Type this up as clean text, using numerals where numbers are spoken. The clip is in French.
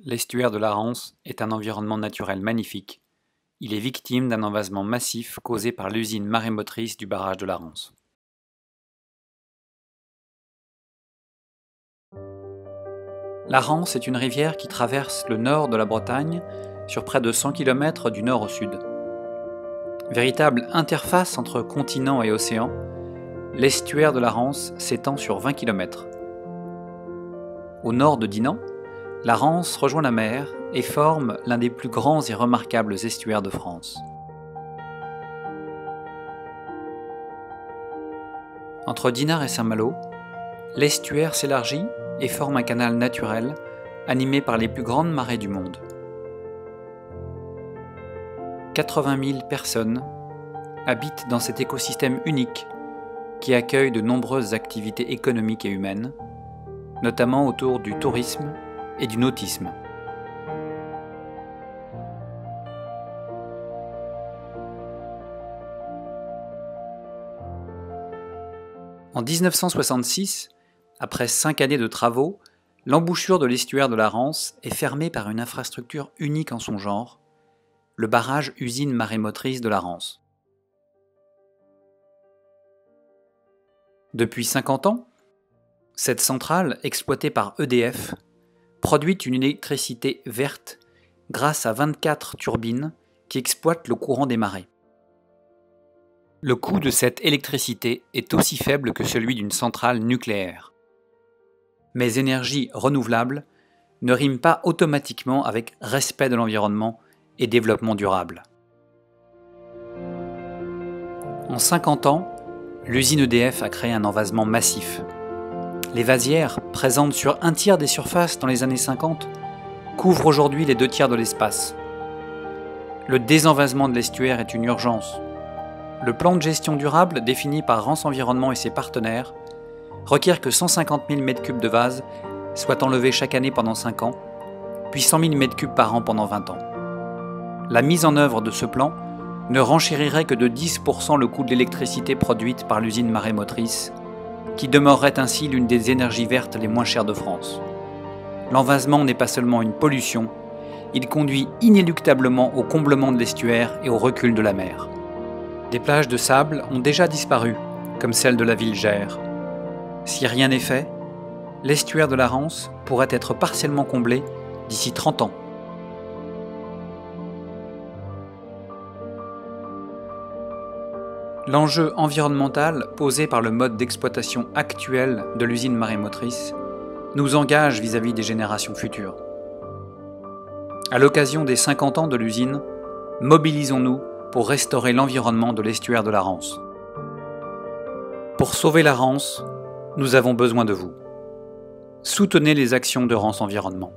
L'estuaire de la Rance est un environnement naturel magnifique. Il est victime d'un envasement massif causé par l'usine marémotrice du barrage de la Rance. La Rance est une rivière qui traverse le nord de la Bretagne sur près de 100 km du nord au sud. Véritable interface entre continent et océan, l'estuaire de la Rance s'étend sur 20 km. Au nord de Dinan, la Rance rejoint la mer et forme l'un des plus grands et remarquables estuaires de France. Entre Dinard et Saint-Malo, l'estuaire s'élargit et forme un canal naturel animé par les plus grandes marées du monde. 80 000 personnes habitent dans cet écosystème unique qui accueille de nombreuses activités économiques et humaines, notamment autour du tourisme et du nautisme. En 1966, après 5 années de travaux, l'embouchure de l'estuaire de la Rance est fermée par une infrastructure unique en son genre, le barrage usine marémotrice de la Rance. Depuis 50 ans, cette centrale, exploitée par EDF, produit une électricité verte grâce à 24 turbines qui exploitent le courant des marées. Le coût de cette électricité est aussi faible que celui d'une centrale nucléaire. Mais énergie renouvelable ne rime pas automatiquement avec respect de l'environnement et développement durable. En 50 ans, l'usine EDF a créé un envasement massif. Les vasières, présentes sur un tiers des surfaces dans les années 50, couvrent aujourd'hui les 2 tiers de l'espace. Le désenvasement de l'estuaire est une urgence. Le plan de gestion durable, défini par Rance Environnement et ses partenaires, requiert que 150 000 m3 de vase soient enlevés chaque année pendant 5 ans, puis 100 000 m3 par an pendant 20 ans. La mise en œuvre de ce plan ne renchérirait que de 10% le coût de l'électricité produite par l'usine marémotrice, qui demeurerait ainsi l'une des énergies vertes les moins chères de France. L'envasement n'est pas seulement une pollution, il conduit inéluctablement au comblement de l'estuaire et au recul de la mer. Des plages de sable ont déjà disparu, comme celle de la ville Gers. Si rien n'est fait, l'estuaire de la Rance pourrait être partiellement comblé d'ici 30 ans. L'enjeu environnemental posé par le mode d'exploitation actuel de l'usine marémotrice nous engage vis-à-vis des générations futures. À l'occasion des 50 ans de l'usine, mobilisons-nous pour restaurer l'environnement de l'estuaire de la Rance. Pour sauver la Rance, nous avons besoin de vous. Soutenez les actions de Rance Environnement.